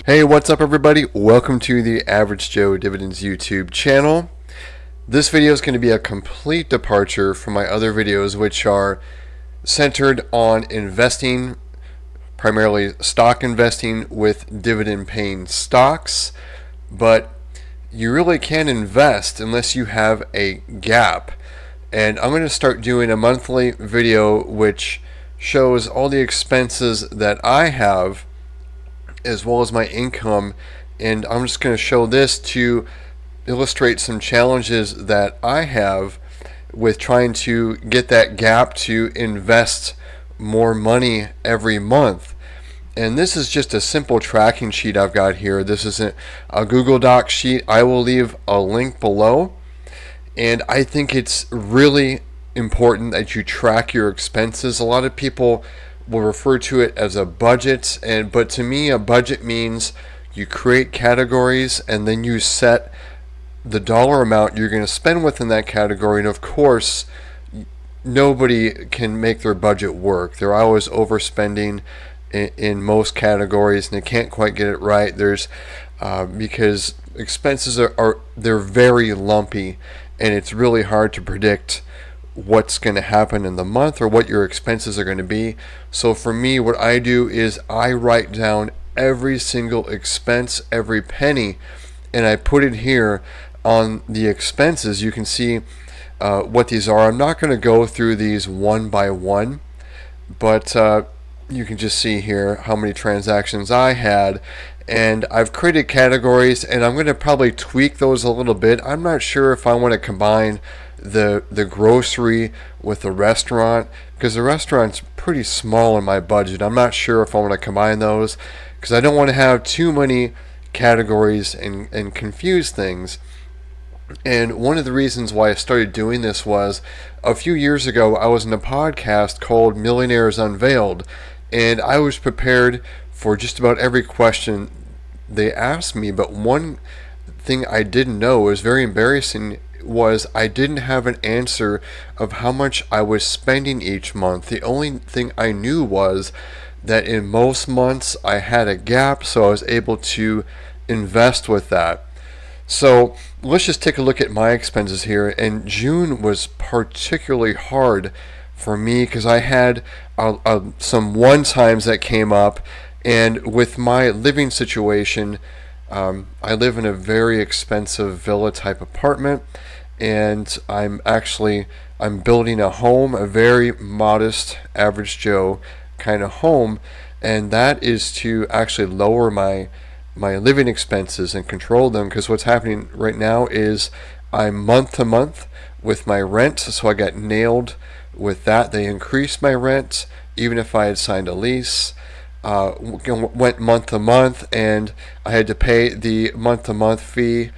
Hey, what's up everybody? Welcome to the Average Joe Dividends YouTube channel. This video is going to be a complete departure from my other videos, which are centered on investing, primarily stock investing with dividend paying stocks. But you really can't invest unless you have a gap. And I'm going to start doing a monthly video which shows all the expenses that I have as well as my income, and I'm just going to show this to illustrate some challenges that I have with trying to get that gap to invest more money every month. And this is just a simple tracking sheet I've got here. This isn't a Google Doc sheet. I will leave a link below, and I think it's really important that you track your expenses. A lot of people will refer to it as a budget, but to me a budget means you create categories and then you set the dollar amount you're going to spend within that category. And of course, nobody can make their budget work. They're always overspending in most categories, and they can't quite get it right. Because expenses they're very lumpy, and it's really hard to predict what's going to happen in the month or what your expenses are going to be. So for me, what I do is I write down every single expense, every penny, and I put it here on the expenses. You can see what these are. I'm not going to go through these one by one, but you can just see here how many transactions I had, and I've created categories, and I'm going to probably tweak those a little bit. I'm not sure if I want to combine the grocery with the restaurant, because the restaurant's pretty small in my budget. I'm not sure if I want to combine those, because I don't want to have too many categories and confuse things. And one of the reasons why I started doing this was a few years ago I was in a podcast called Millionaires Unveiled, and I was prepared for just about every question they asked me. But one thing I didn't know, was very embarrassing, was I didn't have an answer of how much I was spending each month. The only thing I knew was that in most months I had a gap, so I was able to invest with that. So let's just take a look at my expenses here. And June was particularly hard for me because I had some one-times that came up, and with my living situation, I live in a very expensive villa type apartment, and I'm building a home, a very modest average Joe kind of home, and that is to actually lower my living expenses and control them. Because what's happening right now is I'm month to month with my rent, so I got nailed with that. They increased my rent even if I had signed a lease. Went month to month, and I had to pay the month to month fee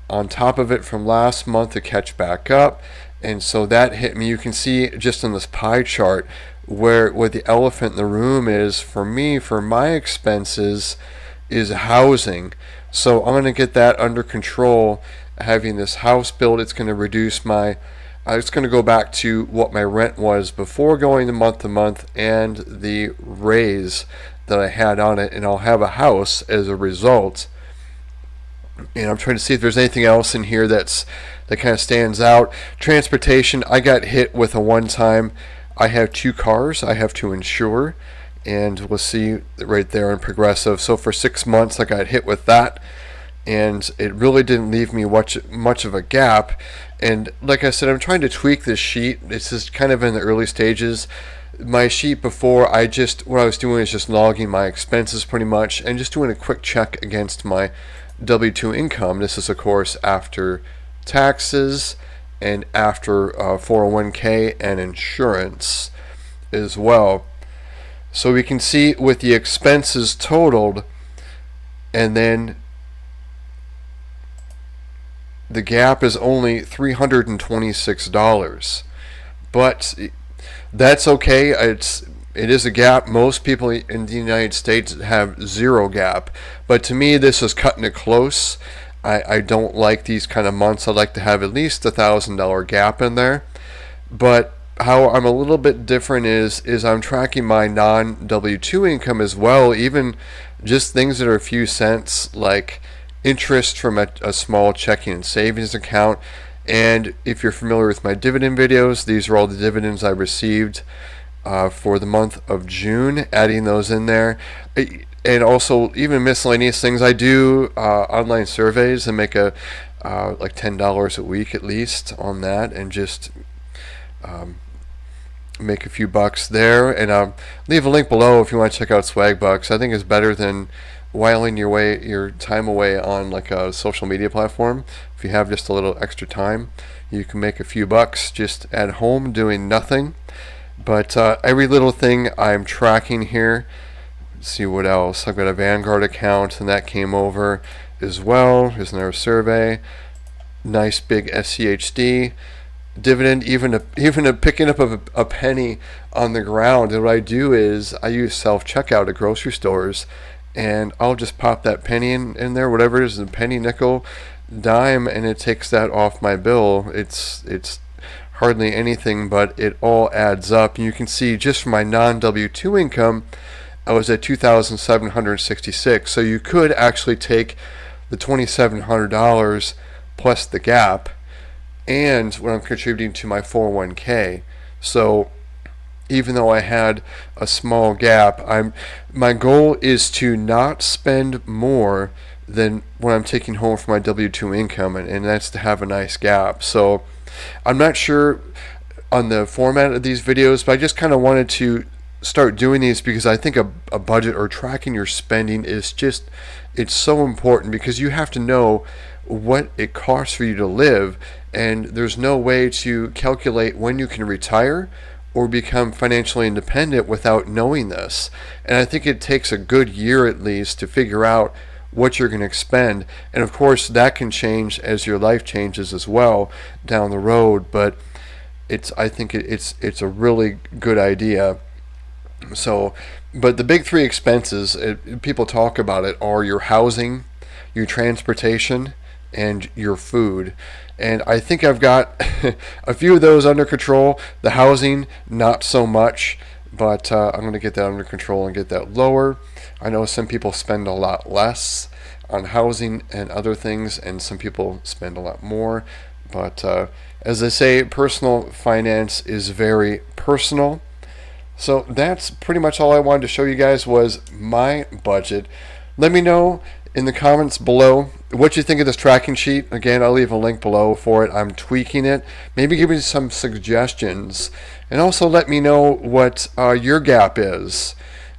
on top of it from last month to catch back up, and so that hit me. You can see just in this pie chart where the elephant in the room is for me, for my expenses, is housing. So I'm going to get that under control. Having this house built, it's going to reduce it's going to go back to what my rent was before going to month, and the raise that I had on it, and I'll have a house as a result. And I'm trying to see if there's anything else in here that kind of stands out. Transportation, I got hit with a one-time. I have 2 cars I have to insure, and we'll see right there in Progressive. So for 6 months I got hit with that, and it really didn't leave me much of a gap. And like I said, I'm trying to tweak this sheet. This is kind of in the early stages. My sheet before, what I was doing is just logging my expenses pretty much, and just doing a quick check against my W-2 income. This is of course after taxes and after 401k and insurance as well. So we can see with the expenses totaled, and then the gap is only $326, but that's okay. It is a gap. Most people in the United States have zero gap, but to me this is cutting it close. I don't like these kind of months. I like to have at least $1,000 gap in there. But how I'm a little bit different is I'm tracking my non-W2 income as well. Even just things that are a few cents, like interest from a small checking and savings account. And if you're familiar with my dividend videos, these are all the dividends I received for the month of June, adding those in there. And also even miscellaneous things. I do online surveys and make a like $10 a week at least on that, and just make a few bucks there. And leave a link below if you want to check out Swag Bucks. I think it's better than whiling your time away on like a social media platform. If you have just a little extra time, you can make a few bucks just at home doing nothing. But every little thing I'm tracking here. Let's see what else. I've got a Vanguard account, and that came over as well. Here's another survey. Nice big SCHD dividend, even a picking up of a penny on the ground. And what I do is I use self-checkout at grocery stores, and I'll just pop that penny in there, whatever it is, a penny, nickel, dime, and it takes that off my bill. It's hardly anything, but it all adds up. And you can see just from my non-W2 income, I was at $2,766. So you could actually take the $2,700 plus the gap and what I'm contributing to my 401k. So even though I had a small gap, my goal is to not spend more than what I'm taking home from my W2 income, and that's to have a nice gap. So I'm not sure on the format of these videos, but I just kind of wanted to start doing these because I think a budget or tracking your spending is it's so important, because you have to know what it costs for you to live, and there's no way to calculate when you can retire or become financially independent without knowing this. And I think it takes a good year at least to figure out what you're going to expend. And of course that can change as your life changes as well down the road, but I think it's a really good idea. So, but the big three expenses, people talk about it, are your housing, your transportation, and your food. And I think I've got a few of those under control. The housing, not so much, but I'm going to get that under control and get that lower. I know some people spend a lot less on housing and other things, and some people spend a lot more. But as I say, personal finance is very personal. So that's pretty much all I wanted to show you guys, was my budget. Let me know in the comments below what you think of this tracking sheet. Again, I'll leave a link below for it. I'm tweaking it. Maybe give me some suggestions, and also let me know what your gap is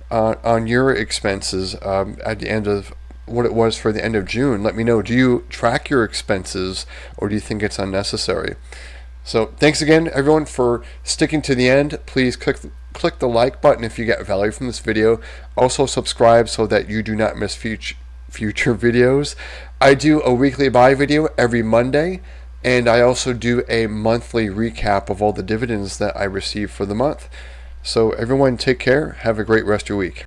on your expenses at the end of what it was for the end of June. Let me know. Do you track your expenses, or do you think it's unnecessary? So thanks again, everyone, for sticking to the end. Please click the like button if you get value from this video. Also subscribe so that you do not miss future videos. I do a weekly buy video every Monday, and I also do a monthly recap of all the dividends that I receive for the month. So everyone, take care. Have a great rest of your week.